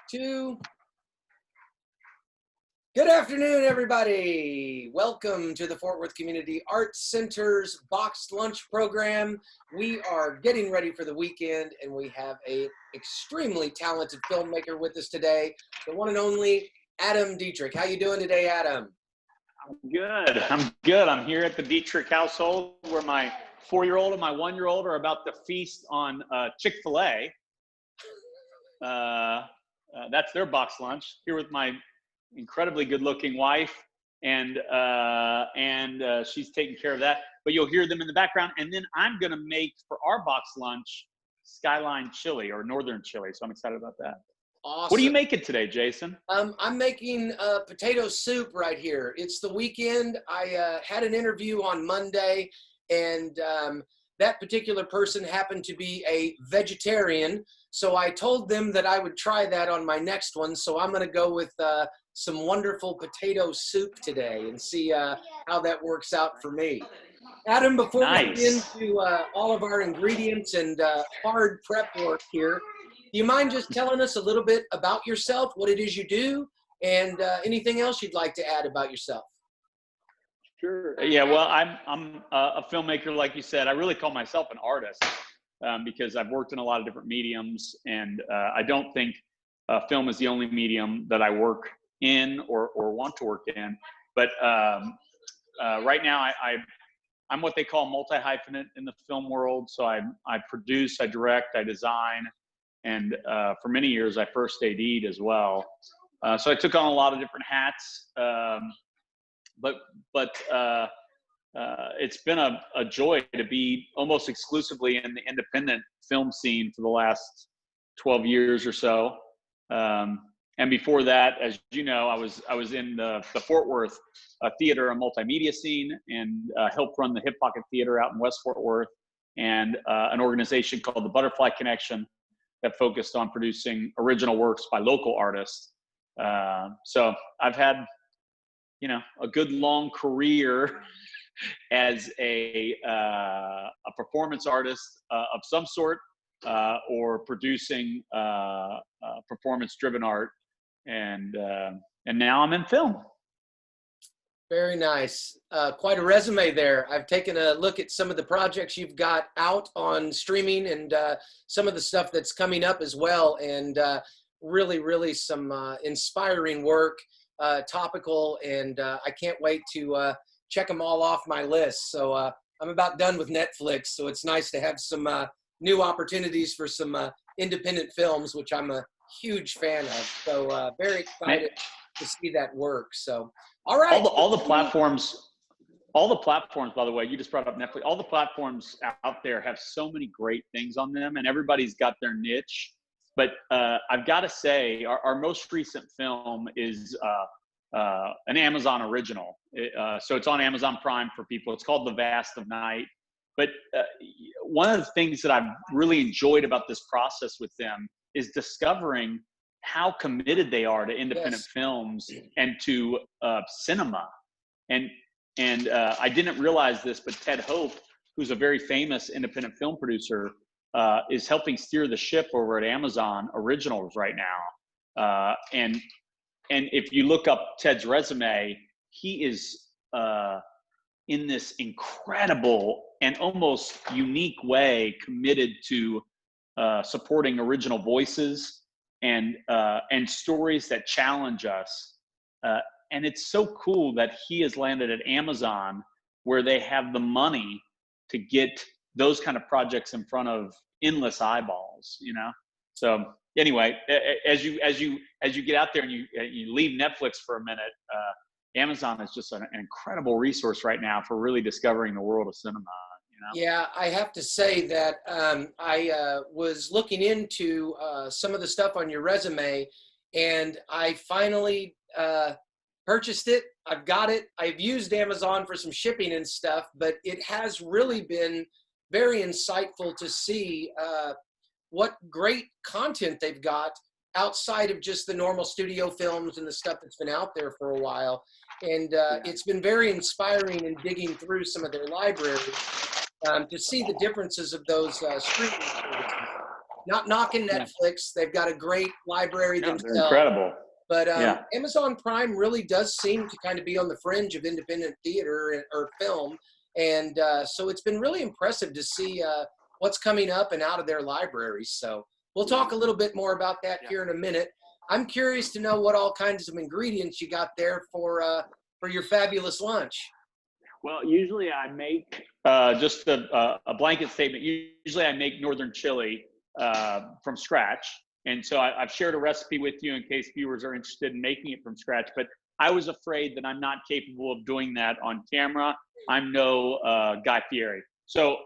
2. Good afternoon, everybody. Welcome to the Fort Worth Community Arts Center's Boxed Lunch Program. We are getting ready for the weekend, and we have an extremely talented filmmaker with us today, the one and only Adam Dietrich. How you doing today, Adam? I'm good. I'm here at the Dietrich household where my 4-year-old and my 1-year-old are about to feast on Chick-fil-A. That's their box lunch. Here with my incredibly good-looking wife, and she's taking care of that. But you'll hear them in the background. And then I'm going to make for our box lunch Skyline Chili or Northern Chili. So I'm excited about that. Awesome. What are you making today, Jason? I'm making potato soup right here. It's the weekend. I had an interview on Monday, and that particular person happened to be a vegetarian. So I told them that I would try that on my next one. So I'm going to go with some wonderful potato soup today and see how that works out for me. Adam, before we get into all of our ingredients and hard prep work here, do you mind just telling us a little bit about yourself, what it is you do, and anything else you'd like to add about yourself? Sure. Yeah, well, I'm a filmmaker, like you said. I really call myself an artist because I've worked in a lot of different mediums, and I don't think film is the only medium that I work in or want to work in. But right now, I'm what they call multi-hyphenate in the film world. So I produce, I direct, I design, and for many years I first AD'd as well. So I took on a lot of different hats, but it's been a joy to be almost exclusively in the independent film scene for the last 12 years or so. And before that, as you know, I was in the Fort Worth theater and multimedia scene, and helped run the Hip Pocket Theater out in West Fort Worth, and an organization called the Butterfly Connection that focused on producing original works by local artists. So I've had, a good long career as a performance artist of some sort, or producing performance-driven art, and now I'm in film. Very nice. Quite a resume there. I've taken a look at some of the projects you've got out on streaming, and some of the stuff that's coming up as well, and really some inspiring work, topical, and I can't wait to check them all off my list. So I'm about done with Netflix, so it's nice to have some new opportunities for some independent films, which I'm a huge fan of. So very excited to see that work. So all right. All the platforms, by the way, you just brought up Netflix. All the platforms out there have so many great things on them, and everybody's got their niche. But I've got to say, our most recent film is an Amazon original. So it's on Amazon Prime for people. It's called The Vast of Night. But one of the things that I've really enjoyed about this process with them is discovering how committed they are to independent films and to cinema. And I didn't realize this, but Ted Hope, who's a very famous independent film producer, is helping steer the ship over at Amazon Originals right now. And if you look up Ted's resume, he is in this incredible and almost unique way committed to supporting original voices and stories that challenge us. And it's so cool that he has landed at Amazon, where they have the money to get those kind of projects in front of endless eyeballs, So anyway, as you get out there and you leave Netflix for a minute, Amazon is just an incredible resource right now for really discovering the world of cinema. Yeah, I have to say that I was looking into some of the stuff on your resume, and I finally purchased it. I've got it. I've used Amazon for some shipping and stuff, but it has really been very insightful to see what great content they've got outside of just the normal studio films and the stuff that's been out there for a while. And it's been very inspiring in digging through some of their libraries to see the differences of those streaming services. not knocking Yeah. Netflix. They've got a great library No, themselves. they're incredible. But Yeah. Amazon Prime really does seem to kind of be on the fringe of independent theater or film. And so it's been really impressive to see what's coming up and out of their libraries. So we'll talk a little bit more about that here in a minute. I'm curious to know what all kinds of ingredients you got there for your fabulous lunch. Well, usually I make just a blanket statement. Usually I make Northern Chili from scratch. And so I've shared a recipe with you in case viewers are interested in making it from scratch. But I was afraid that I'm not capable of doing that on camera. I'm no Guy Fieri. So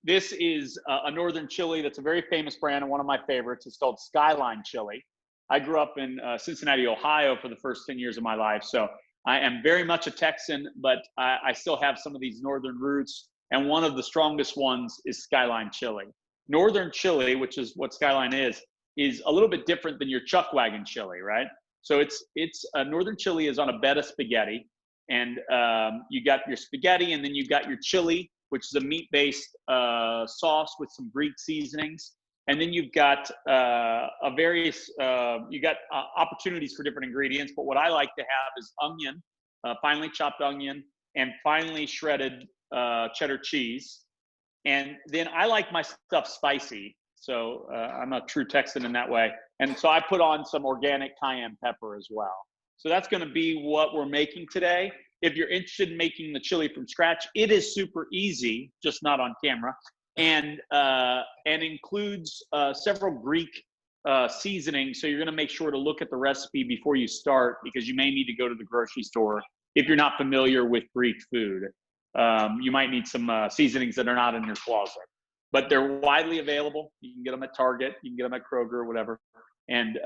this is a Northern Chili that's a very famous brand and one of my favorites. It's called Skyline Chili. I grew up in Cincinnati, Ohio for the first 10 years of my life. So I am very much a Texan, but I still have some of these Northern roots. And one of the strongest ones is Skyline Chili. Northern Chili, which is what Skyline is a little bit different than your chuck wagon chili, right? So it's Northern Chili is on a bed of spaghetti, and you got your spaghetti, and then you got your chili, which is a meat-based sauce with some Greek seasonings, and then you've got opportunities for different ingredients. But what I like to have is onion, finely chopped onion, and finely shredded cheddar cheese. And then I like my stuff spicy. So I'm a true Texan in that way. And so I put on some organic cayenne pepper as well. So that's going to be what we're making today. If you're interested in making the chili from scratch, it is super easy, just not on camera, and includes several Greek seasonings. So you're going to make sure to look at the recipe before you start, because you may need to go to the grocery store if you're not familiar with Greek food. You might need some seasonings that are not in your closet, but they're widely available. You can get them at Target, you can get them at Kroger or whatever. And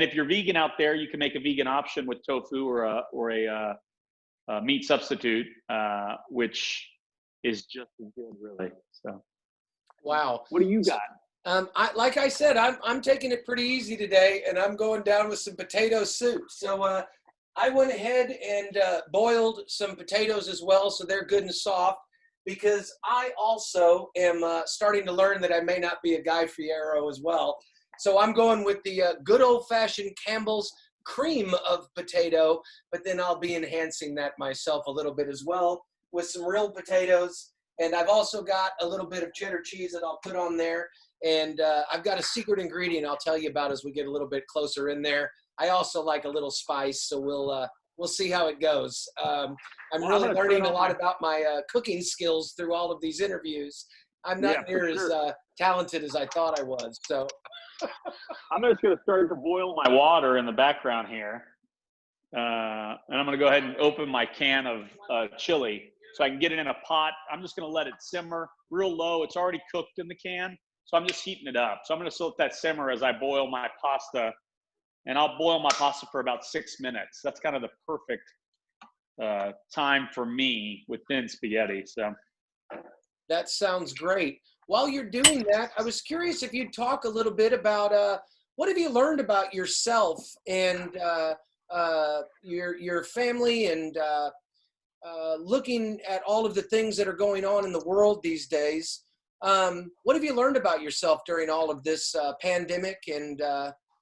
if you're vegan out there, you can make a vegan option with tofu or a meat substitute, which is just as good, really. So, wow. What do you got? Like I said, I'm taking it pretty easy today, and I'm going down with some potato soup. So I went ahead and boiled some potatoes as well, so they're good and soft, because I also am starting to learn that I may not be a Guy Fiero as well. So I'm going with the good old-fashioned Campbell's cream of potato, but then I'll be enhancing that myself a little bit as well with some real potatoes. And I've also got a little bit of cheddar cheese that I'll put on there. And I've got a secret ingredient I'll tell you about as we get a little bit closer in there. I also like a little spice, so we'll see how it goes. I'm really learning a lot about my cooking skills through all of these interviews. I'm not near as talented as I thought I was. So I'm just going to start to boil my water in the background here. And I'm going to go ahead and open my can of chili so I can get it in a pot. I'm just going to let it simmer real low. It's already cooked in the can, so I'm just heating it up. So I'm going to let that simmer as I boil my pasta. And I'll boil my pasta for about 6 minutes. That's kind of the perfect time for me with thin spaghetti. So that sounds great. While you're doing that, I was curious if you'd talk a little bit about what have you learned about yourself and your family, and looking at all of the things that are going on in the world these days. What have you learned about yourself during all of this pandemic and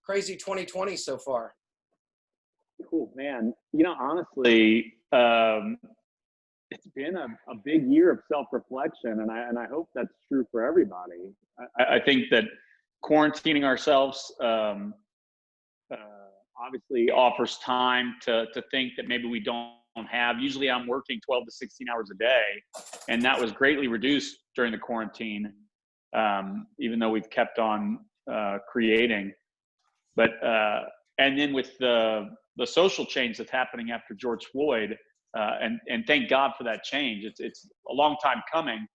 crazy 2020 so far? Cool, man. Honestly, it's been a big year of self-reflection, and I hope that's true for everybody. I think that quarantining ourselves obviously offers time to think that maybe we don't have. Usually I'm working 12 to 16 hours a day, and that was greatly reduced during the quarantine, even though we've kept on creating. But and then with the social change that's happening after George Floyd, and thank God for that change. It's a long time coming,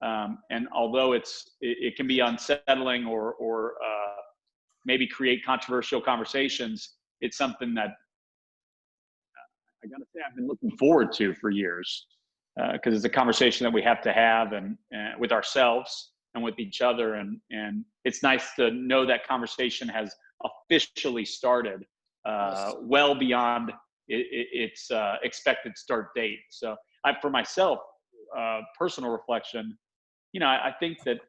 and although it can be unsettling or maybe create controversial conversations, it's something that I got to say I've been looking forward to for years, because it's a conversation that we have to have and with ourselves and with each other, and it's nice to know that conversation has officially started well beyond its expected start date. So for myself, personal reflection, I think that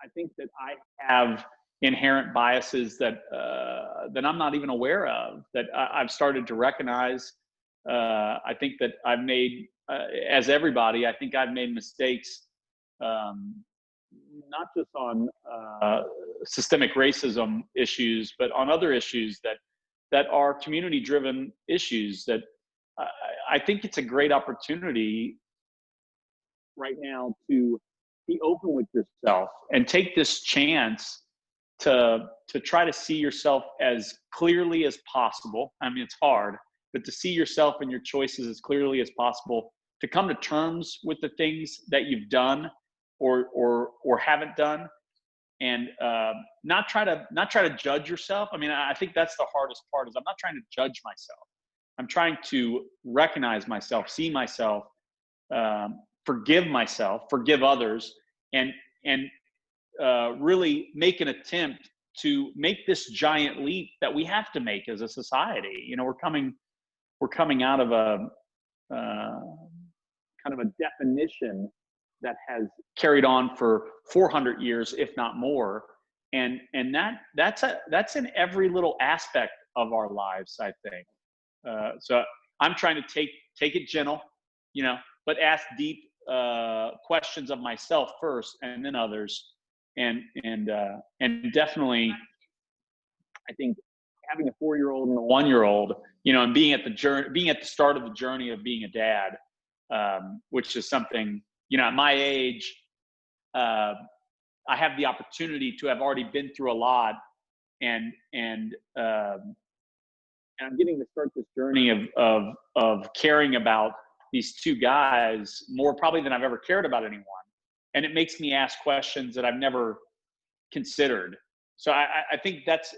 I think that I have inherent biases that I'm not even aware of, that I've started to recognize. I think that I've made, as everybody, I think I've made mistakes, not just on systemic racism issues, but on other issues that are community-driven issues. That I think it's a great opportunity right now to be open with yourself and take this chance to try to see yourself as clearly as possible. I mean, it's hard, but to see yourself and your choices as clearly as possible, to come to terms with the things that you've done or haven't done, and not try to judge yourself. I mean, I think that's the hardest part, is I'm not trying to judge myself. I'm trying to recognize myself, see myself, forgive myself, forgive others, and really make an attempt to make this giant leap that we have to make as a society. You know, we're coming out of a kind of a definition that has carried on for 400 years, if not more, and that's in every little aspect of our lives, I think. So I'm trying to take it gentle, you know, but ask deep questions of myself first, and then others, and definitely, I think having a 4-year-old and a 1-year-old, you know, and being at the start of the journey of being a dad, which is something, you know, at my age, I have the opportunity to have already been through a lot, and I'm getting to start this journey of caring about these 2 guys more probably than I've ever cared about anyone. And it makes me ask questions that I've never considered. So I think that's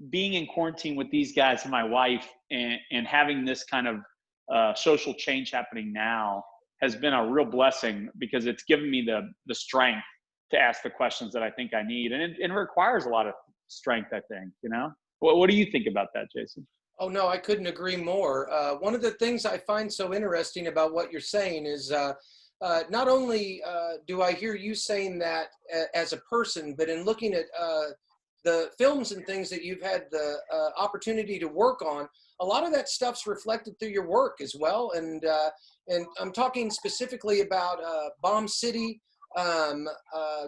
being in quarantine with these guys and my wife, and having this kind of social change happening now has been a real blessing, because it's given me the strength to ask the questions that I think I need. And it requires a lot of strength, I think, you know? What do you think about that, Jason? Oh, no, I couldn't agree more. One of the things I find so interesting about what you're saying is not only do I hear you saying that as a person, but in looking at the films and things that you've had the opportunity to work on, a lot of that stuff's reflected through your work as well. And I'm talking specifically about Bomb City,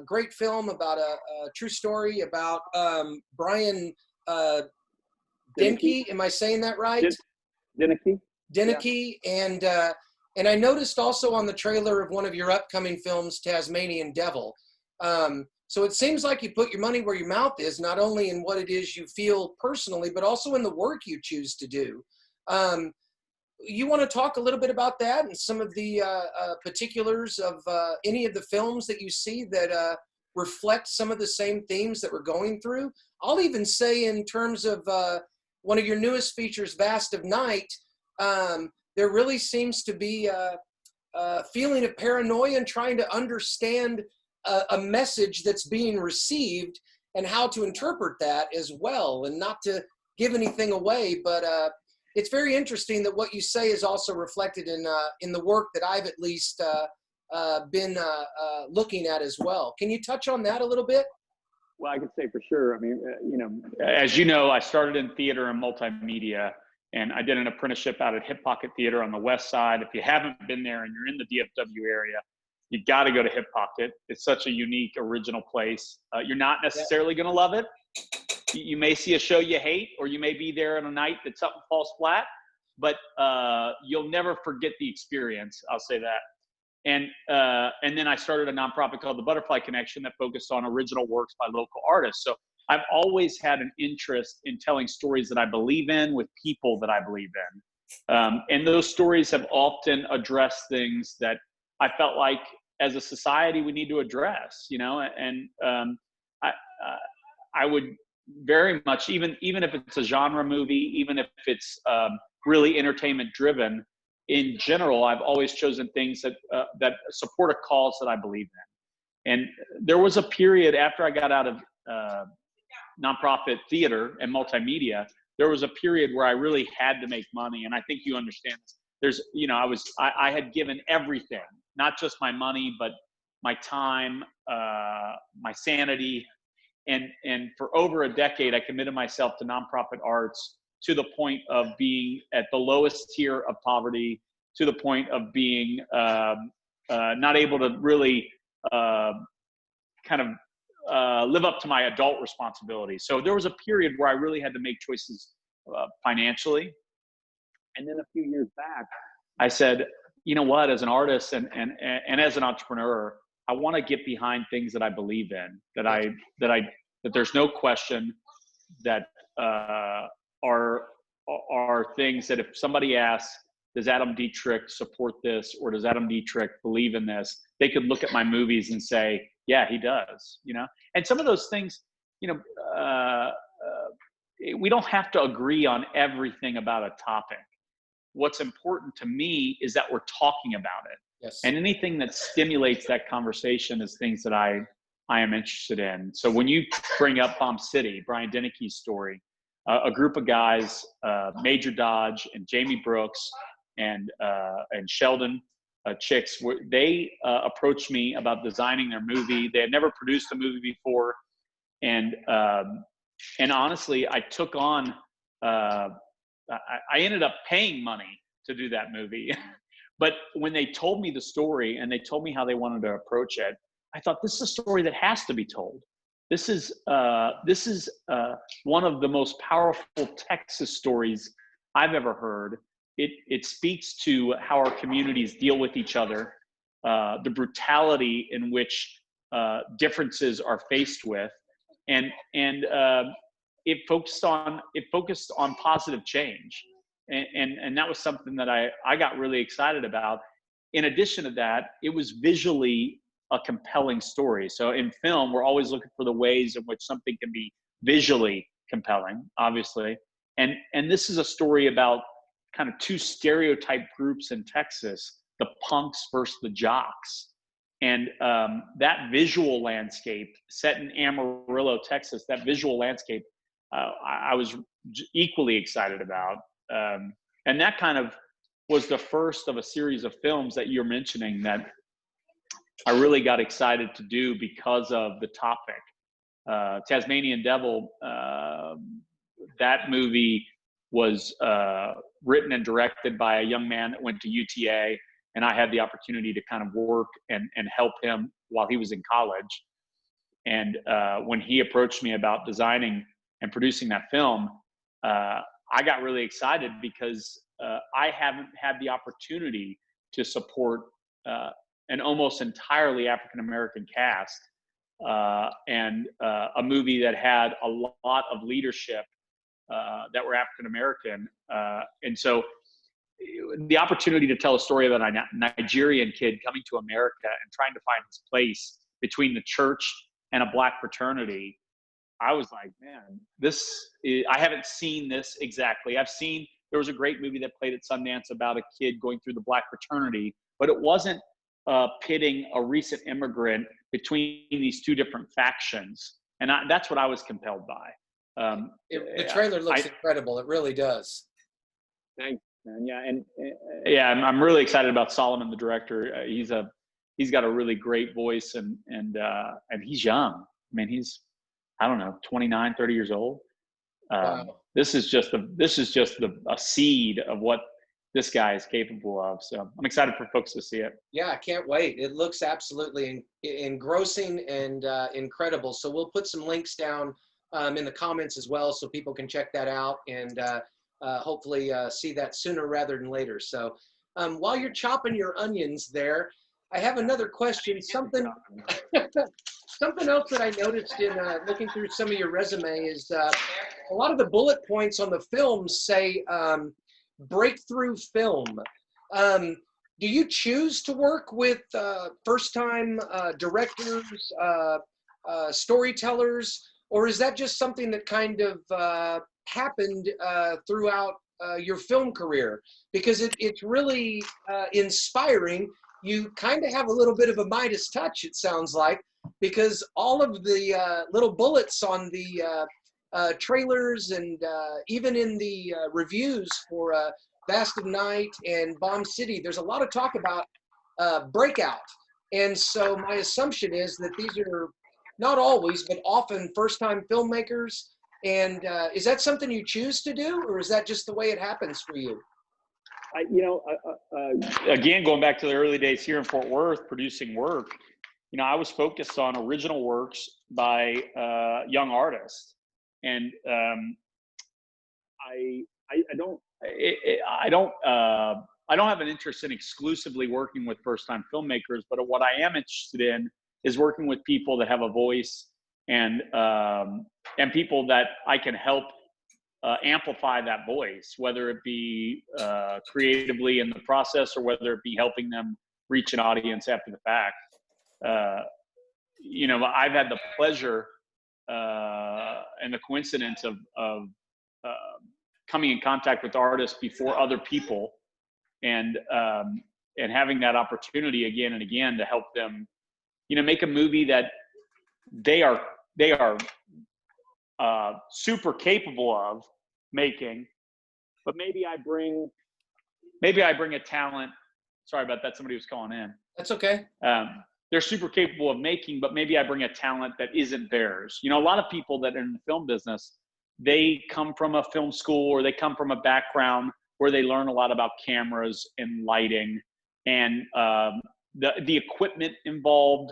great film about a true story about Brian Denke. Am I saying that right? Dinicky. Dinicky. Yeah. And I noticed also on the trailer of one of your upcoming films, Tasmanian Devil. So it seems like you put your money where your mouth is, not only in what it is you feel personally, but also in the work you choose to do. You want to talk a little bit about that and some of the particulars of any of the films that you see that reflect some of the same themes that we're going through? I'll even say, in terms of one of your newest features, Vast of Night, there really seems to be a feeling of paranoia and trying to understand a message that's being received and how to interpret that as well, and not to give anything away, but it's very interesting that what you say is also reflected in the work that I've at least been looking at as well. Can you touch on that a little bit? Well, I could say for sure. I mean, you know, as you know, I started in theater and multimedia, and I did an apprenticeship out at Hip Pocket Theater on the West Side. If you haven't been there and you're in the DFW area, you got to go to Hip Pocket. It's such a unique, original place. You're not necessarily going to love it. You may see a show you hate, or you may be there on a night that something falls flat, but you'll never forget the experience. I'll say that. And then I started a nonprofit called the Butterfly Connection that focused on original works by local artists. So I've always had an interest in telling stories that I believe in with people that I believe in. And those stories have often addressed things that I felt like as a society we need to address, you know, and I would very much, even if it's a genre movie, even if it's really entertainment driven, in general, I've always chosen things that support a cause that I believe in. And there was a period after I got out of nonprofit theater and multimedia, there was a period where I really had to make money. And I think you understand this. There's, you know, I had given everything, not just my money, but my time, my sanity. And for over a decade, I committed myself to nonprofit arts to the point of being at the lowest tier of poverty, to the point of being not able to really live up to my adult responsibilities. So there was a period where I really had to make choices financially. And then a few years back, I said, you know what, as an artist and as an entrepreneur, I want to get behind things that I believe in, that there's no question that are things that if somebody asks, does Adam Dietrich support this, or does Adam Dietrich believe in this? They could look at my movies and say, yeah, he does, you know? And some of those things, you know, we don't have to agree on everything about a topic. What's important to me is that we're talking about it. Yes. And anything that stimulates that conversation is things that I am interested in. So when you bring up Bomb City, Brian Dennehy's story, a group of guys, Major Dodge and Jamie Brooks and Sheldon Chicks, they approached me about designing their movie. They had never produced a movie before. And honestly, I took on, I ended up paying money to do that movie. But when they told me the story and they told me how they wanted to approach it, I thought, this is a story that has to be told. This is one of the most powerful Texas stories I've ever heard. It speaks to how our communities deal with each other, the brutality in which differences are faced with, and it focused on positive change, and that was something that I got really excited about. In addition to that, it was visually a compelling story. So in film, we're always looking for the ways in which something can be visually compelling, obviously. And this is a story about kind of two stereotype groups in Texas, the punks versus the jocks. And that visual landscape set in Amarillo, Texas, that visual landscape, I was equally excited about. And that kind of was the first of a series of films that you're mentioning that I really got excited to do because of the topic. Tasmanian Devil, that movie was written and directed by a young man that went to UTA, and I had the opportunity to kind of work and help him while he was in college. And when he approached me about designing and producing that film, I got really excited because I haven't had the opportunity to support an almost entirely African-American cast and a movie that had a lot of leadership that were African-American. And so the opportunity to tell a story about a Nigerian kid coming to America and trying to find his place between the church and a Black fraternity, I was like, man, I haven't seen this exactly. There was a great movie that played at Sundance about a kid going through the Black fraternity, but it wasn't pitting a recent immigrant between these two different factions. And that's what I was compelled by. The trailer looks incredible. It really does. Thanks, man. Yeah. And yeah, I'm really excited about Solomon, the director. He's got a really great voice and he's young. I mean, he's, I don't know, 29, 30 years old. Wow. This is just a seed of what this guy is capable of. So I'm excited for folks to see it. Yeah, I can't wait. It looks absolutely engrossing and incredible. So we'll put some links down in the comments as well, so people can check that out and hopefully see that sooner rather than later. So while you're chopping your onions there, I have another question. Something else that I noticed in looking through some of your resume is a lot of the bullet points on the films say breakthrough film. Do you choose to work with first-time directors, storytellers, or is that just something that kind of happened throughout your film career? Because it's really inspiring. You kind of have a little bit of a Midas touch, it sounds like, because all of the little bullets on the trailers and even in the reviews for Vast of Night and Bomb City, there's a lot of talk about breakout. And so my assumption is that these are not always, but often first-time filmmakers. And is that something you choose to do, or is that just the way it happens for you? Again, going back to the early days here in Fort Worth, producing work, I was focused on original works by young artists, and I don't have an interest in exclusively working with first-time filmmakers, but what I am interested in is working with people that have a voice and people that I can help amplify that voice, whether it be creatively in the process or whether it be helping them reach an audience after the fact. I've had the pleasure and the coincidence of coming in contact with artists before other people, and having that opportunity again and again to help them, make a movie that they are super capable of making, but maybe I bring a talent. Sorry about that. Somebody was calling in. That's okay. They're super capable of making, but maybe I bring a talent that isn't theirs. A lot of people that are in the film business, they come from a film school or they come from a background where they learn a lot about cameras and lighting and the equipment involved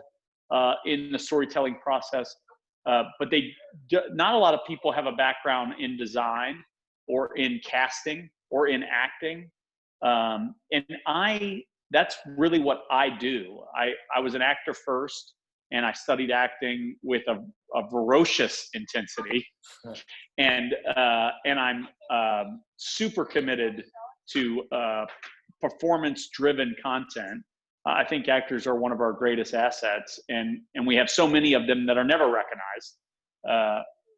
in the storytelling process. But not a lot of people have a background in design or in casting or in acting. And that's really what I do. I was an actor first, and I studied acting with a ferocious intensity, and I'm super committed to performance-driven content. I think actors are one of our greatest assets, and we have so many of them that are never recognized.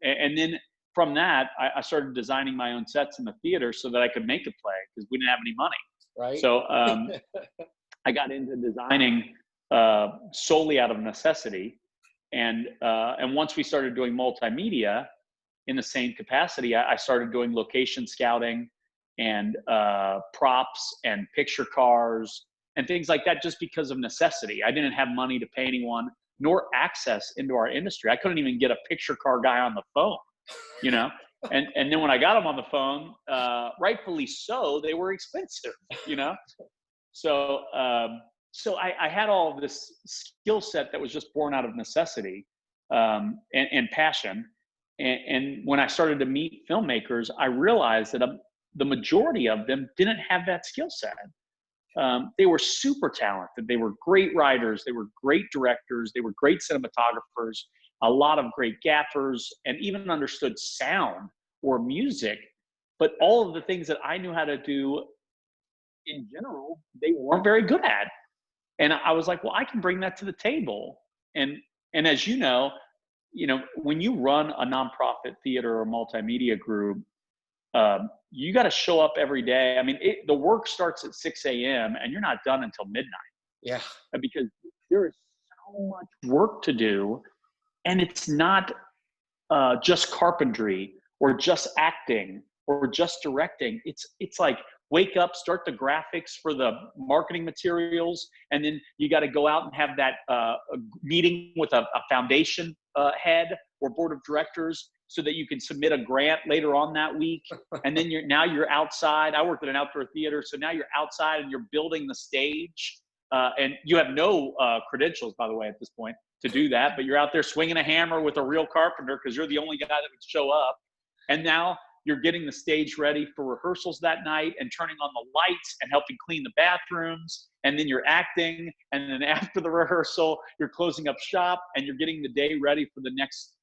And then from that, I started designing my own sets in the theater so that I could make a play because we didn't have any money. Right. So I got into designing solely out of necessity. And once we started doing multimedia in the same capacity, I started doing location scouting and props and picture cars and things like that just because of necessity. I didn't have money to pay anyone nor access into our industry. I couldn't even get a picture car guy on the phone, and then when I got them on the phone, rightfully so, they were expensive, So I had all of this skill set that was just born out of necessity and passion. And when I started to meet filmmakers, I realized that the majority of them didn't have that skill set. They were super talented. They were great writers. They were great directors. They were great cinematographers, a lot of great gaffers, and even understood sound or music. But all of the things that I knew how to do in general, they weren't very good at. And I was like, well, I can bring that to the table. And as when you run a nonprofit theater or multimedia group, you got to show up every day. I mean, the work starts at 6 a.m. and you're not done until midnight. Yeah. Because there is so much work to do. And it's not just carpentry or just acting or just directing. It's like, wake up, start the graphics for the marketing materials, and then you got to go out and have that meeting with a foundation head or board of directors so that you can submit a grant later on that week. And then you're outside. I worked at an outdoor theater, so now you're outside and you're building the stage, and you have no credentials, by the way, at this point to do that, but you're out there swinging a hammer with a real carpenter because you're the only guy that would show up. And now you're getting the stage ready for rehearsals that night and turning on the lights and helping clean the bathrooms. And then you're acting. And then after the rehearsal, you're closing up shop and you're getting the day ready for the next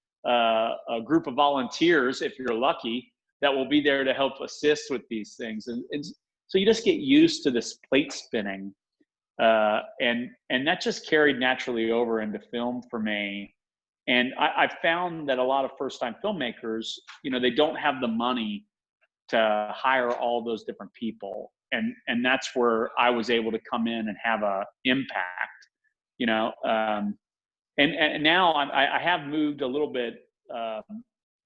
group of volunteers, if you're lucky, that will be there to help assist with these things. And so you just get used to this plate spinning. And that just carried naturally over into film for me. And I found that a lot of first-time filmmakers, they don't have the money to hire all those different people. And that's where I was able to come in and have a impact, and now I have moved a little bit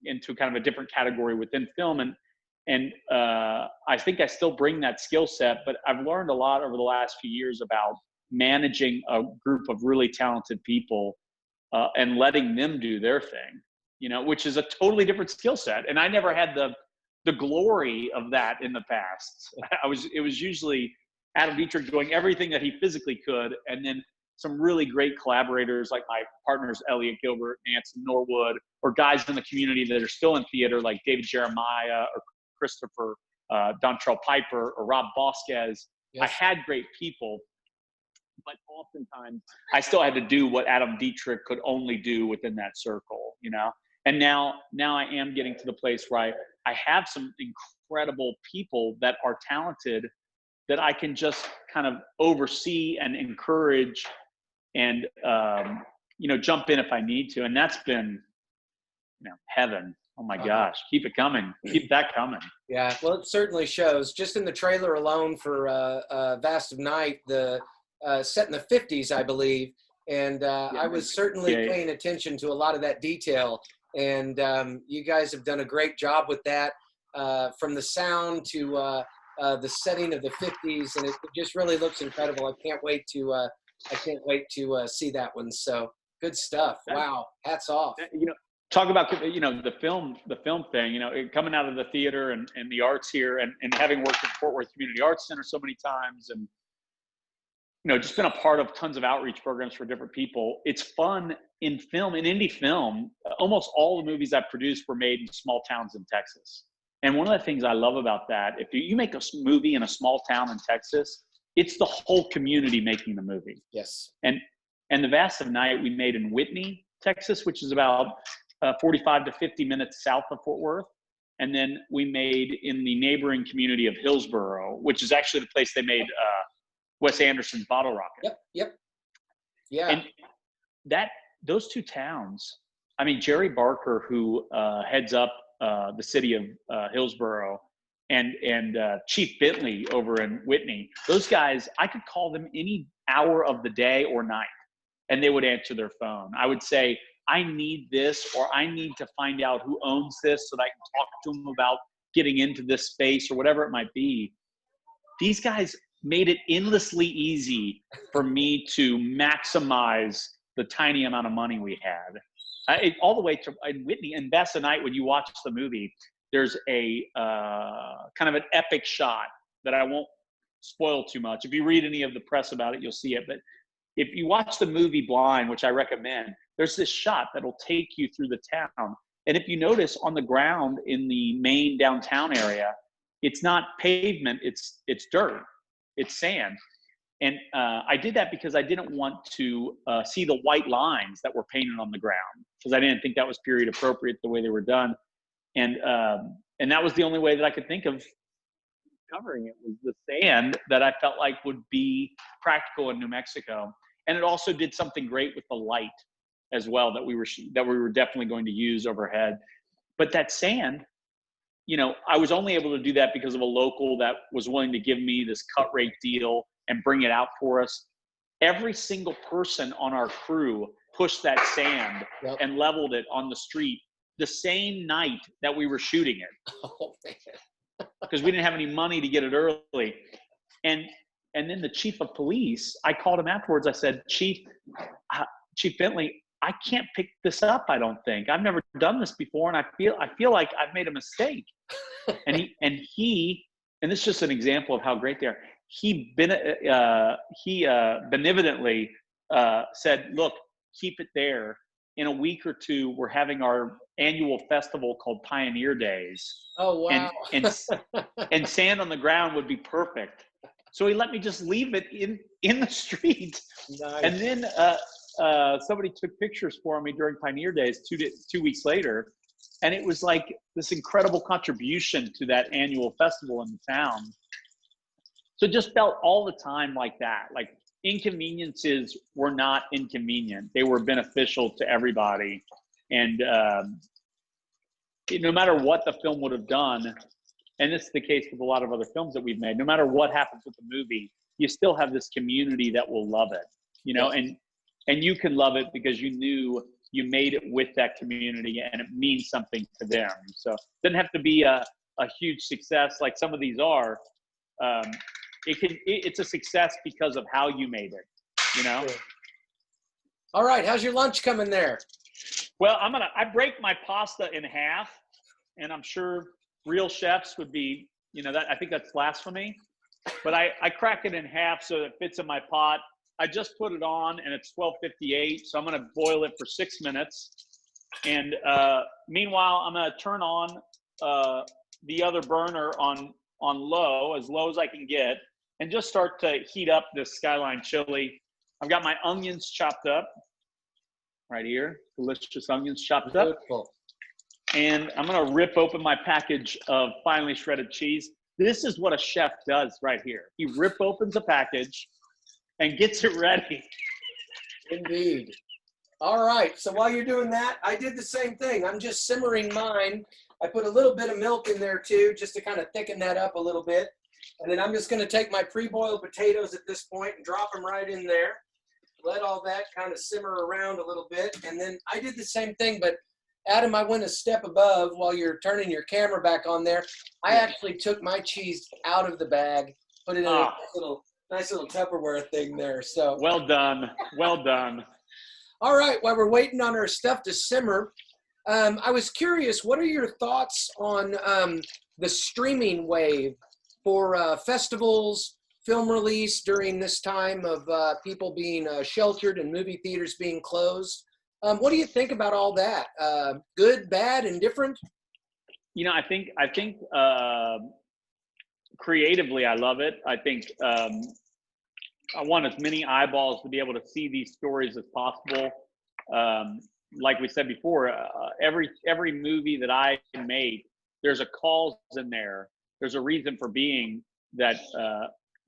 into kind of a different category within film. And I think I still bring that skill set, but I've learned a lot over the last few years about managing a group of really talented people and letting them do their thing, which is a totally different skill set. And I never had the glory of that in the past. It was usually Adam Dietrich doing everything that he physically could, and then some really great collaborators like my partners Elliot Gilbert, Nancy Norwood, or guys in the community that are still in theater like David Jeremiah or Christopher Dontrell Piper or Rob Bosquez. Yes. I had great people, but oftentimes I still had to do what Adam Dietrich could only do within that circle, And now I am getting to the place where I have some incredible people that are talented that I can just kind of oversee and encourage and, jump in if I need to. And that's been, heaven. Oh my gosh, keep it coming. Keep that coming. Yeah, well, it certainly shows. Just in the trailer alone for Vast of Night, set in the 50s, I believe. And I was certainly paying attention to a lot of that detail. And you guys have done a great job with that, from the sound to the setting of the 50s. And it just really looks incredible. I can't wait to see that one. So good stuff. Wow. Hats off. Talk about, the film thing, coming out of the theater and the arts here and having worked in Fort Worth Community Arts Center so many times and, just been a part of tons of outreach programs for different people. It's fun in film, in indie film. Almost all the movies I've produced were made in small towns in Texas. And one of the things I love about that, if you make a movie in a small town in Texas, it's the whole community making the movie. Yes. And The Vast of Night we made in Whitney, Texas, which is about 45 to 50 minutes south of Fort Worth. And then we made in the neighboring community of Hillsboro, which is actually the place they made Wes Anderson's Bottle Rocket. Yep. Yeah. And those two towns, I mean, Jerry Barker, who heads up the city of Hillsboro, and Chief Bentley over in Whitney, those guys, I could call them any hour of the day or night, and they would answer their phone. I would say, I need this, or I need to find out who owns this so that I can talk to them about getting into this space or whatever it might be. These guys made it endlessly easy for me to maximize the tiny amount of money we had. All the way to Whitney and Vast of Night, when you watch the movie, there's a kind of an epic shot that I won't spoil too much. If you read any of the press about it, you'll see it. But if you watch the movie Blind, which I recommend, there's this shot that'll take you through the town. And if you notice on the ground in the main downtown area, it's not pavement, it's dirt, it's sand. And I did that because I didn't want to see the white lines that were painted on the ground, because I didn't think that was period appropriate the way they were done. And that was the only way that I could think of covering it, was the sand that I felt like would be practical in New Mexico. And it also did something great with the light as well that we were definitely going to use overhead. But that sand, I was only able to do that because of a local that was willing to give me this cut rate deal and bring it out for us. Every single person on our crew pushed that sand and leveled it on the street the same night that we were shooting it. Oh, man. Because we didn't have any money to get it early. And then the chief of police, I called him afterwards. I said, Chief Bentley, I can't pick this up, I don't think. I've never done this before, and I feel like I've made a mistake. And this is just an example of how great they are. He benevolently said, look, keep it there. In a week or two, we're having our annual festival called Pioneer Days. Oh, wow. And sand on the ground would be perfect. So he let me just leave it in the street. Nice. And then somebody took pictures for me during Pioneer Days 2 weeks later. And it was like this incredible contribution to that annual festival in the town. So it just felt all the time like that. Like inconveniences were not inconvenient. They were beneficial to everybody. And no matter what the film would have done, and this is the case with a lot of other films that we've made, no matter what happens with the movie, you still have this community that will love it, and you can love it because you knew you made it with that community and it means something to them. So it doesn't have to be a huge success like some of these are. It's a success because of how you made it you know? All right. How's your lunch coming there? Well, I break my pasta in half, and I'm sure real chefs would be, I think that's blasphemy, but I crack it in half so it fits in my pot. I just put it on and it's 12:58. So I'm going to boil it for 6 minutes. And meanwhile, I'm going to turn on the other burner on low as I can get, and just start to heat up this Skyline Chili. I've got my onions chopped up right here, delicious onions chopped up. Beautiful. And I'm going to rip open my package of finely shredded cheese. This is what a chef does right here. He rip opens a package and gets it ready. Indeed. All right. So while you're doing that, I did the same thing. I'm just simmering mine. I put a little bit of milk in there too, just to kind of thicken that up a little bit. And then I'm just going to take my pre-boiled potatoes at this point and drop them right in there. Let all that kind of simmer around a little bit. And then I did the same thing, but Adam, I went a step above while you're turning your camera back on there. I actually took my cheese out of the bag, put it in a nice little Tupperware thing there. So well done. Well done. All right, while we're waiting on our stuff to simmer, I was curious, what are your thoughts on the streaming wave for festivals, film release during this time of people being sheltered and movie theaters being closed? What do you think about all that? Good, bad, indifferent? I think creatively, I love it. I think I want as many eyeballs to be able to see these stories as possible. Like we said before, every movie that I made, there's a cause in there. There's a reason for being that.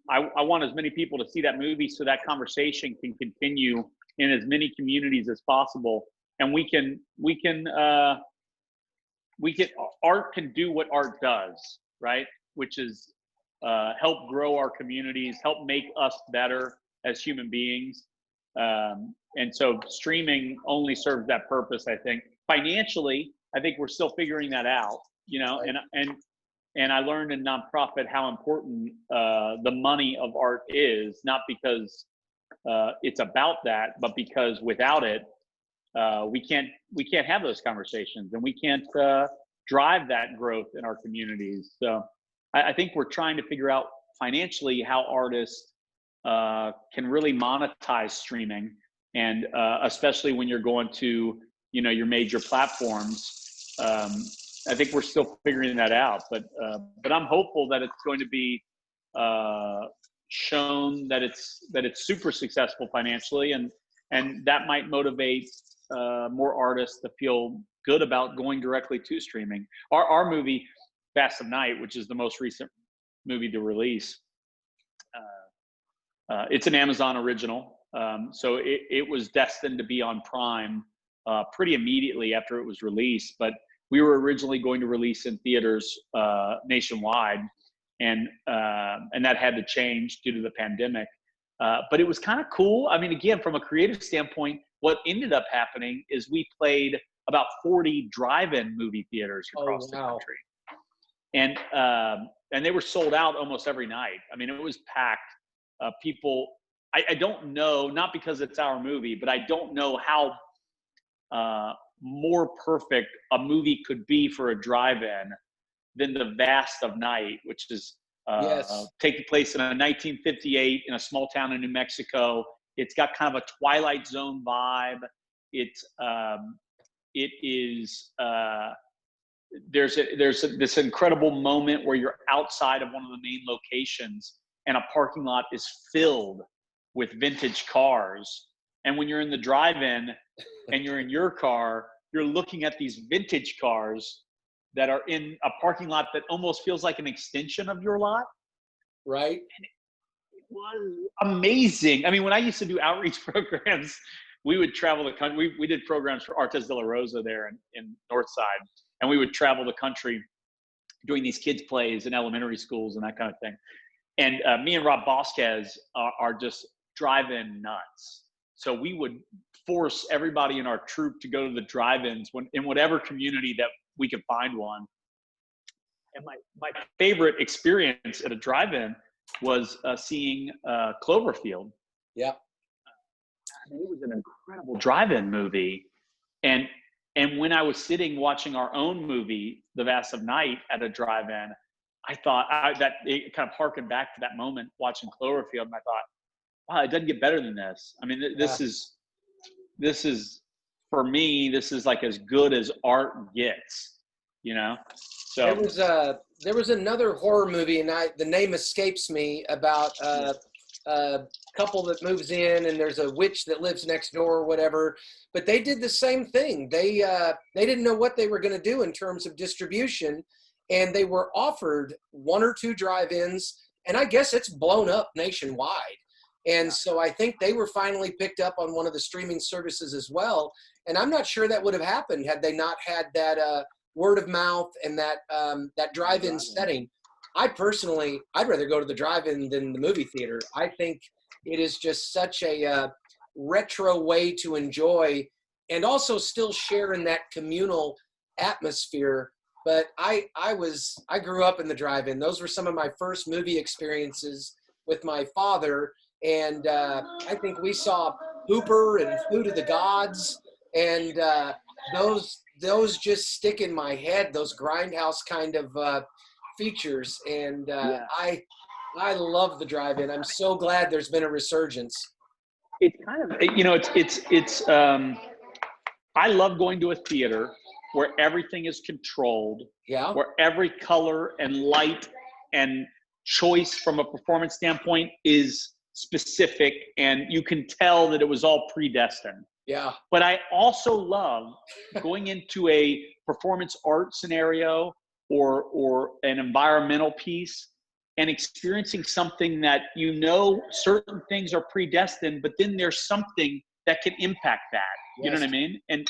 I want as many people to see that movie so that conversation can continue in as many communities as possible, and art can do what art does, right? Which is help grow our communities, help make us better as human beings. And so streaming only serves that purpose, I think. Financially, I think we're still figuring that out, and I learned in nonprofit how important the money of art is, not because it's about that, but because without it, we can't have those conversations, and we can't drive that growth in our communities. So I think we're trying to figure out financially how artists can really monetize streaming, and especially when you're going to your major platforms. I think we're still figuring that out, but I'm hopeful that it's going to be shown that it's super successful financially, and that might motivate more artists to feel good about going directly to streaming. Our movie Fast of Night, which is the most recent movie to release, it's an Amazon original, so it was destined to be on Prime pretty immediately after it was released, but we were originally going to release in theaters nationwide, and that had to change due to the pandemic. But it was kind of cool. I mean, again, from a creative standpoint, what ended up happening is we played about 40 drive-in movie theaters across the country, and they were sold out almost every night. I mean, it was packed. People, I don't know, not because it's our movie, but I don't know how more perfect a movie could be for a drive-in than the Vast of Night, which is taking place in 1958 in a small town in New Mexico. It's got kind of a Twilight Zone vibe. It is there's this incredible moment where you're outside of one of the main locations, and a parking lot is filled with vintage cars. And when you're in the drive-in and you're in your car, you're looking at these vintage cars that are in a parking lot that almost feels like an extension of your lot. Right. And it was amazing. I mean, when I used to do outreach programs, we would travel the country. We did programs for Artes de la Rosa there in Northside, and we would travel the country doing these kids' plays in elementary schools and that kind of thing. And me and Rob Bosquez are just drive-in nuts. So we would force everybody in our troupe to go to the drive-ins in whatever community that we could find one. And my favorite experience at a drive-in was seeing Cloverfield. Yeah. it was an incredible drive-in movie. And when I was sitting watching our own movie, The Vast of Night, at a drive-in, I thought that it kind of harkened back to that moment watching Cloverfield, and I thought, wow, it doesn't get better than this. I mean, this is for me, this is like as good as art gets, you know. So there was another horror movie, and the name escapes me, about a couple that moves in, and there's a witch that lives next door or whatever. But they did the same thing. They didn't know what they were going to do in terms of distribution, and they were offered 1 or 2 drive-ins, and I guess it's blown up nationwide. And so I think they were finally picked up on one of the streaming services as well. And I'm not sure that would have happened had they not had that word of mouth and that drive-in setting. I'd rather go to the drive-in than the movie theater. I think it is just such a retro way to enjoy and also still share in that communal atmosphere. But I grew up in the drive-in. Those were some of my first movie experiences with my father. And I think we saw Hooper and Food of the Gods, and those just stick in my head, those grindhouse kind of features. And I love the drive-in. I'm so glad there's been a resurgence. It's kind of, you know, it's I love going to a theater where everything is controlled, where every color and light and choice from a performance standpoint is specific, and you can tell that it was all predestined. Yeah. But I also love going into a performance art scenario or an environmental piece and experiencing something that, you know, certain things are predestined, but then there's something that can impact that. You know what I mean? And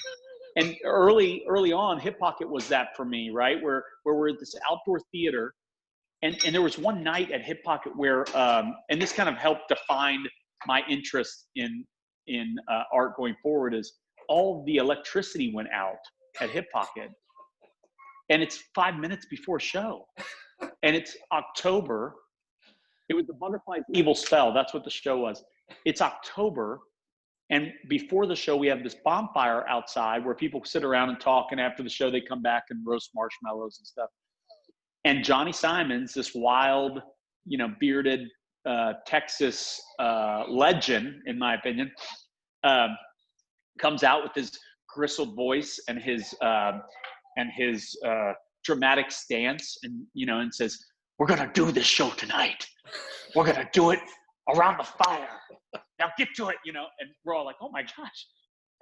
early on, Hip Pocket was that for me, right? Where we're at this outdoor theater. And there was one night at Hip Pocket where, and this kind of helped define my interest in art going forward, is all the electricity went out at Hip Pocket, and it's 5 minutes before show, and it's October. It was The Butterfly's Evil Spell. That's what the show was. It's October, and before the show, we have this bonfire outside where people sit around and talk, and after the show, they come back and roast marshmallows and stuff. And Johnny Simons, this wild, you know, bearded Texas legend, in my opinion, comes out with his gristled voice and his dramatic stance, and, you know, and says, "We're gonna do this show tonight. We're gonna do it around the fire. Now get to it," you know. And we're all like, "Oh my gosh!"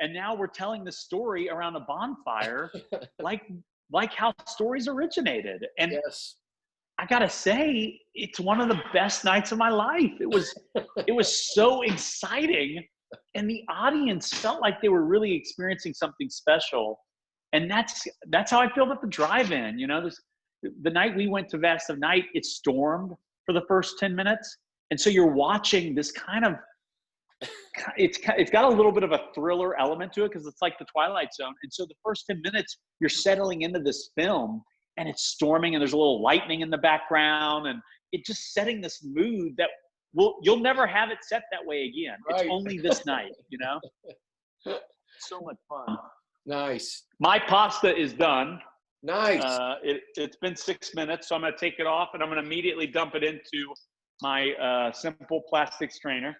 And now we're telling the story around a bonfire, like how stories originated. And I gotta say, it's one of the best nights of my life. It was so exciting, and the audience felt like they were really experiencing something special. And that's how I feel about the drive-in. You know, the night we went to Vast of Night, it stormed for the first 10 minutes, and so you're watching this kind of, it's got a little bit of a thriller element to it, because it's like the Twilight Zone. And so the first 10 minutes, you're settling into this film, and it's storming, and there's a little lightning in the background, and it just setting this mood that you'll never have it set that way again. Right. It's only this night, you know? So much fun. Nice. My pasta is done. Nice. It's been 6 minutes, so I'm going to take it off, and I'm going to immediately dump it into my simple plastic strainer.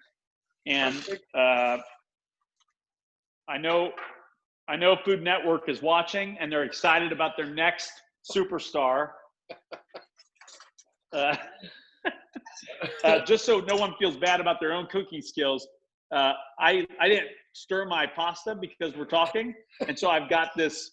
And I know Food Network is watching, and they're excited about their next superstar. Just so no one feels bad about their own cooking skills, I didn't stir my pasta because we're talking, and so I've got this,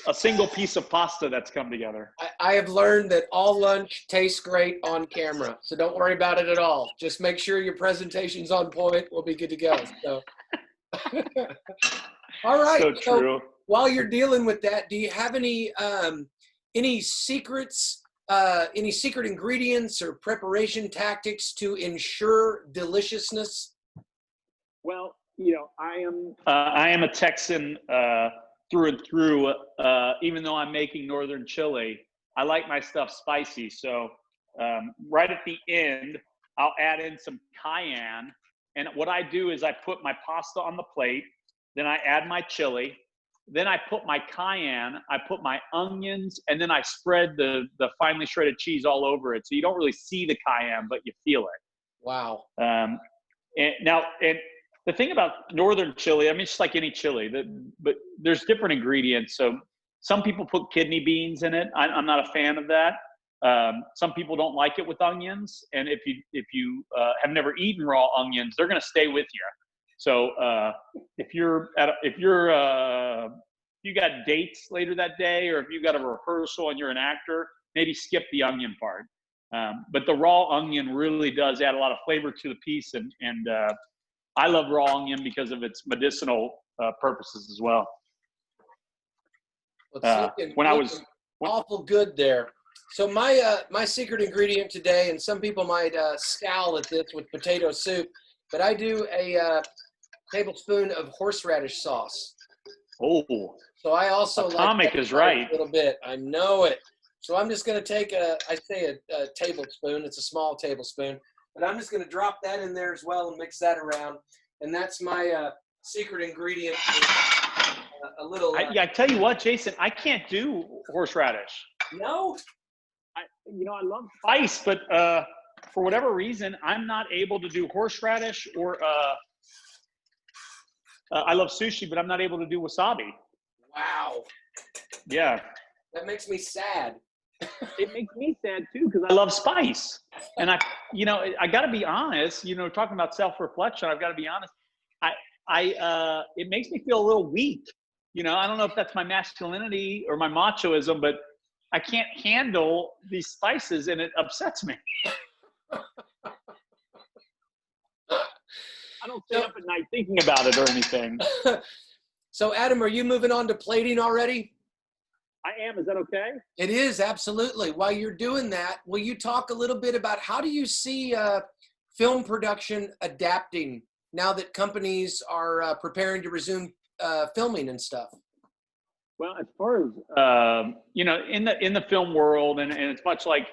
a single piece of pasta that's come together. I have learned that all lunch tastes great on camera, so don't worry about it at all. Just make sure your presentation's on point. We'll be good to go. So, all right. So true. While you're dealing with that, do you have any secrets, any secret ingredients or preparation tactics to ensure deliciousness? Well, I am a Texan through and through. Even though I'm making northern chili, I like my stuff spicy. So right at the end, I'll add in some cayenne And what I do is I put my pasta on the plate, then I add my chili, then I put my cayenne, I put my onions, and then I spread the finely shredded cheese all over it. So you don't really see the cayenne, but you feel it. Wow. And the thing about northern chili, I mean, it's just like any chili, but there's different ingredients. So some people put kidney beans in it. I'm not a fan of that. Some people don't like it with onions, and if you have never eaten raw onions, they're going to stay with you. So if you got dates later that day, or if you got a rehearsal and you're an actor, maybe skip the onion part. But the raw onion really does add a lot of flavor to the piece, and I love raw onion because of its medicinal purposes as well. When I was awful good there. So my secret ingredient today, and some people might scowl at this with potato soup, but I do a tablespoon of horseradish sauce. Oh, so I also Atomic like is right. A little bit. I know it. So I'm just going to take a tablespoon. It's a small tablespoon, but I'm just going to drop that in there as well and mix that around. And that's my secret ingredient. A little. I tell you what, Jason, I can't do horseradish. No. I love spice, but for whatever reason, I'm not able to do horseradish, or I love sushi, but I'm not able to do wasabi. Wow. Yeah. That makes me sad. It makes me sad too, because I love spice. And I got to be honest, talking about self-reflection, I've got to be honest. It makes me feel a little weak. I don't know if that's my masculinity or my machoism, but I can't handle these spices, and it upsets me. I don't stay up at night thinking about it or anything. So, Adam, are you moving on to plating already? I am. Is that okay? It is, absolutely. While you're doing that, will you talk a little bit about how do you see film production adapting now that companies are preparing to resume filming and stuff? Well, as far as in the film world, and it's much like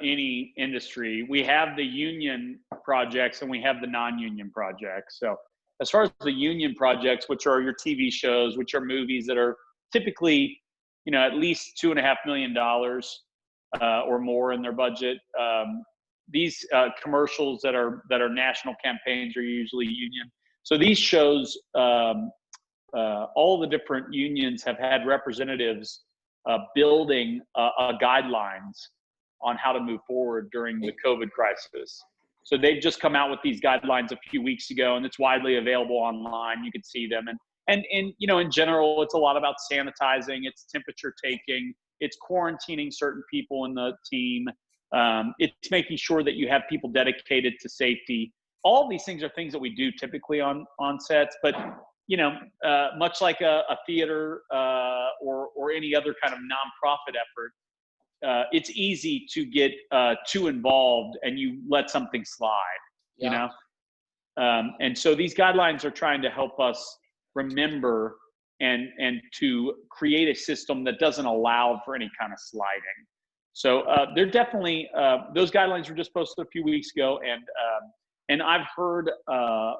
any industry, we have the union projects and we have the non-union projects. So as far as the union projects, which are your TV shows, which are movies that are typically at least $2.5 million or more in their budget, these commercials that are national campaigns are usually union. So these shows, all the different unions have had representatives building guidelines on how to move forward during the COVID crisis. So they've just come out with these guidelines a few weeks ago, and it's widely available online. You can see them. And in general, it's a lot about sanitizing, it's temperature taking, it's quarantining certain people in the team. It's making sure that you have people dedicated to safety. All these things are things that we do typically on sets, but much like a theater or any other kind of nonprofit effort, it's easy to get too involved and you let something slide, and so these guidelines are trying to help us remember and to create a system that doesn't allow for any kind of sliding. So they're definitely those guidelines were just posted a few weeks ago, and I've heard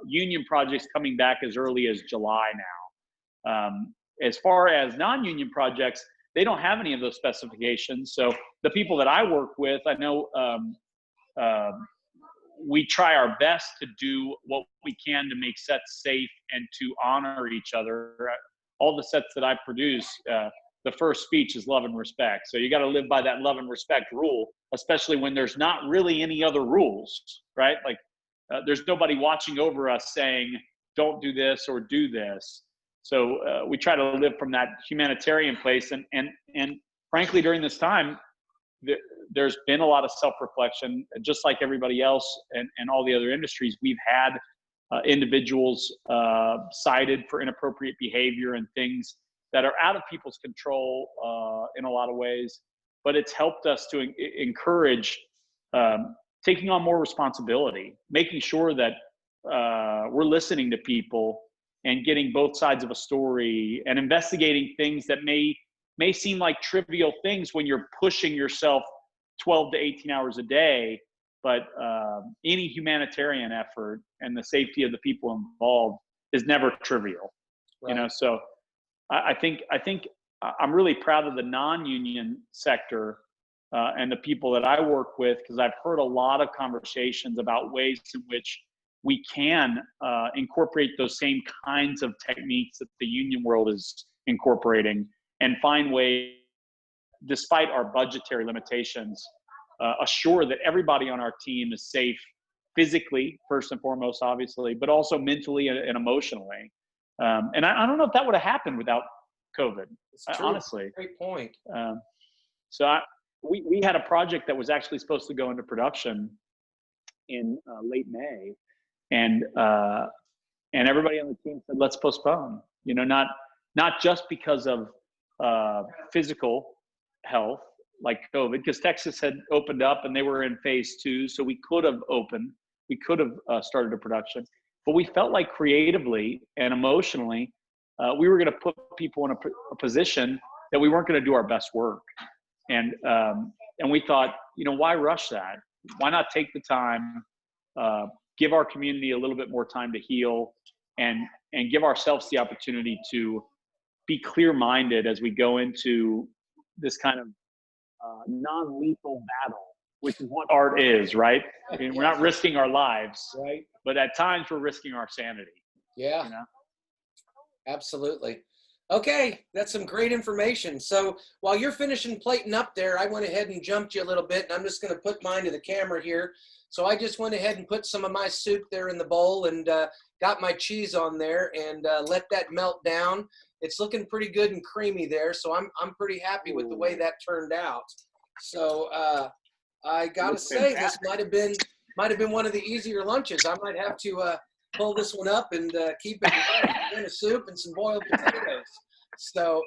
union projects coming back as early as July now. As far as non-union projects, they don't have any of those specifications. So the people that I work with, I know we try our best to do what we can to make sets safe and to honor each other. All the sets that I produce, the first speech is love and respect. So you got to live by that love and respect rule, especially when there's not really any other rules, right? Like there's nobody watching over us saying, don't do this or do this. So we try to live from that humanitarian place. And frankly, during this time, there's been a lot of self-reflection, just like everybody else and all the other industries. We've had individuals cited for inappropriate behavior and things that are out of people's control in a lot of ways. But it's helped us to encourage taking on more responsibility, making sure that we're listening to people and getting both sides of a story and investigating things that may seem like trivial things when you're pushing yourself 12 to 18 hours a day. but any humanitarian effort and the safety of the people involved is never trivial. Right. You know, so I think I'm really proud of the non-union sector and the people that I work with, because I've heard a lot of conversations about ways in which we can incorporate those same kinds of techniques that the union world is incorporating, and find ways, despite our budgetary limitations, assure that everybody on our team is safe physically, first and foremost, obviously, but also mentally and emotionally. And I don't know if that would have happened without COVID, honestly. Great point. So we had a project that was actually supposed to go into production in late May, and everybody on the team said, let's postpone. You know, not just because of physical health, like COVID, because Texas had opened up and they were in phase 2. So we could have started a production, but we felt like creatively and emotionally, we were going to put people in a position that we weren't going to do our best work. And we thought, you know, why rush that? Why not take the time, give our community a little bit more time to heal, and give ourselves the opportunity to be clear-minded as we go into this kind of non-lethal battle, which is what art is, right? I mean, we're not risking our lives, right? But at times we're risking our sanity. Yeah, you know? Absolutely. Okay, that's some great information. So while you're finishing plating up there, I went ahead and jumped you a little bit, and I'm just going to put mine to the camera here. So I just went ahead and put some of my soup there in the bowl, and got my cheese on there, and let that melt down. It's looking pretty good and creamy there, so I'm pretty happy with the way that turned out. So I gotta say, this might have been one of the easier lunches. I might have to pull this one up and keep it in a soup and some boiled potatoes. So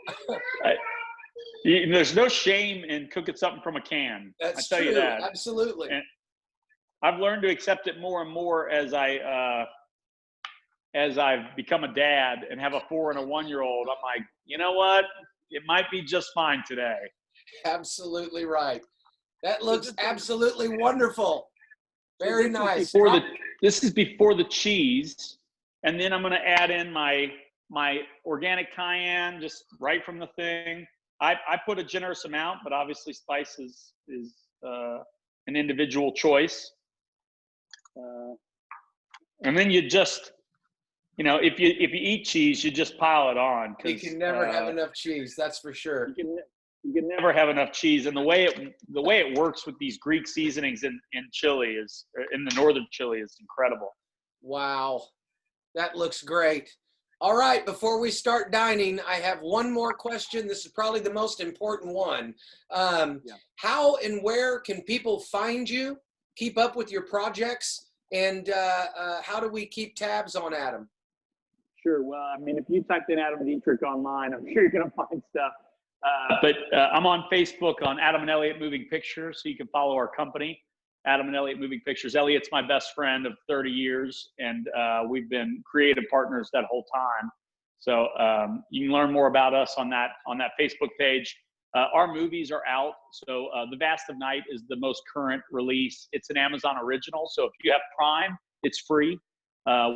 there's no shame in cooking something from a can. That's I tell true. you that. Absolutely. And I've learned to accept it more and more as I've become a dad and have a 4 and a 1-year-old. I'm like, you know what? It might be just fine today. Absolutely right. That looks absolutely wonderful. Very nice. This is before the cheese, and then I'm going to add in my organic cayenne just right from the thing. I put a generous amount, but obviously spice is an individual choice. And then you just, you know, if you eat cheese, you just pile it on. You can never have enough cheese, that's for sure. You can never have enough cheese. And the way it works with these Greek seasonings in Chile in the northern Chile is incredible. Wow, that looks great. All right, before we start dining, I have one more question. This is probably the most important one. How and where can people find you, keep up with your projects, and how do we keep tabs on Adam? Sure. Well, I mean, if you type in Adam Dietrich online, I'm sure you're going to find stuff. But I'm on Facebook on Adam and Elliot Moving Pictures, so you can follow our company, Adam and Elliot Moving Pictures. Elliot's my best friend of 30 years, and we've been creative partners that whole time. So you can learn more about us on that Facebook page. Our movies are out. So The Vast of Night is the most current release. It's an Amazon original. So if you have Prime, it's free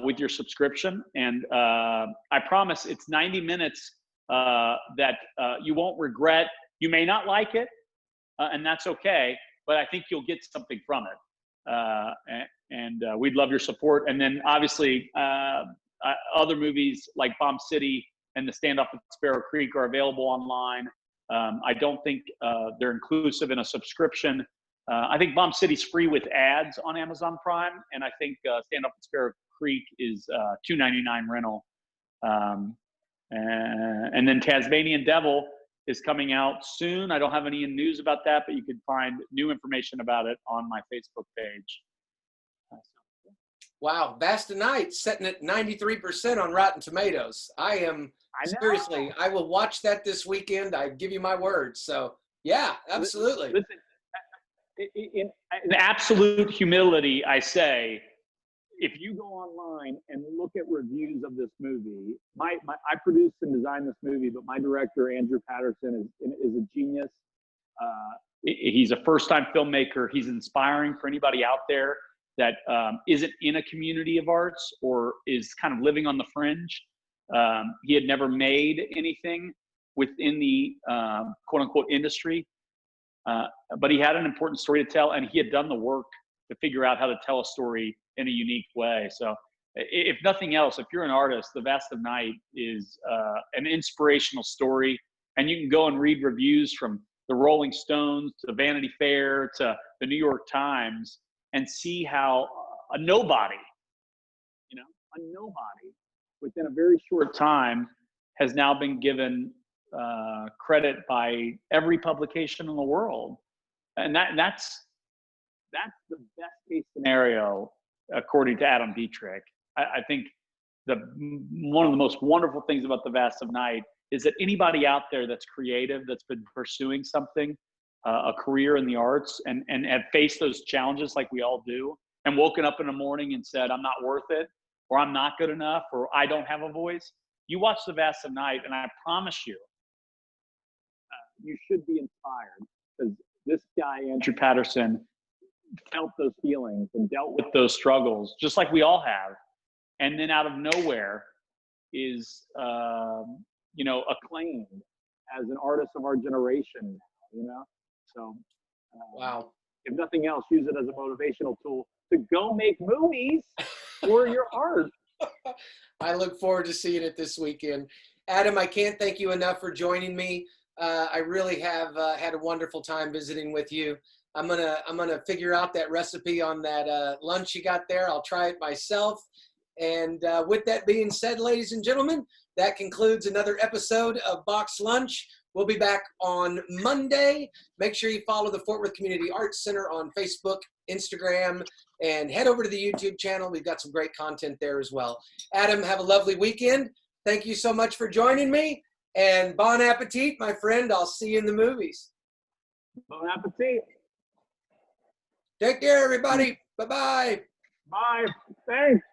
with your subscription. And I promise it's 90 minutes that you won't regret. You may not like it, and that's okay, but I think you'll get something from it. And we'd love your support. And then obviously other movies like Bomb City and The Standoff at Sparrow Creek are available online. I don't think they're inclusive in a subscription. I think Bomb City's free with ads on Amazon Prime, and I think Standoff at Sparrow Creek is $2.99 rental. And then Tasmanian Devil is coming out soon. I don't have any news about that, but you can find new information about it on my Facebook page. Wow, Vast of Night sitting at 93% on Rotten Tomatoes. Seriously, I will watch that this weekend. I give you my word. So yeah, absolutely. Listen, in absolute humility, I say, if you go online and look at reviews of this movie, I produced and designed this movie, but my director, Andrew Patterson, is a genius. He's a first-time filmmaker. He's inspiring for anybody out there that isn't in a community of arts or is kind of living on the fringe. He had never made anything within the quote-unquote industry, but he had an important story to tell, and he had done the work to figure out how to tell a story in a unique way. So if nothing else, if you're an artist, The Vast of Night is an inspirational story, and you can go and read reviews from the Rolling Stones to Vanity Fair to the New York Times and see how a nobody within a very short time has now been given credit by every publication in the world. And that's the best case scenario, according to Adam Dietrich. I think one of the most wonderful things about The Vast of Night is that anybody out there that's creative, that's been pursuing something, a career in the arts, and have faced those challenges like we all do, and woken up in the morning and said, I'm not worth it, or I'm not good enough, or I don't have a voice, you watch The Vast of Night, and I promise you, you should be inspired, because this guy, Andrew Patterson, felt those feelings and dealt with those struggles, just like we all have, and then out of nowhere is acclaimed as an artist of our generation, So, wow. If nothing else, use it as a motivational tool to go make movies for your art. I look forward to seeing it this weekend. Adam, I can't thank you enough for joining me. I really have had a wonderful time visiting with you. I'm gonna figure out that recipe on that lunch you got there. I'll try it myself. And with that being said, ladies and gentlemen, that concludes another episode of Box Lunch. We'll be back on Monday. Make sure you follow the Fort Worth Community Arts Center on Facebook, Instagram, and head over to the YouTube channel. We've got some great content there as well. Adam, have a lovely weekend. Thank you so much for joining me. And bon appetit, my friend. I'll see you in the movies. Bon appetit. Take care, everybody. Bye-bye. Bye. Thanks.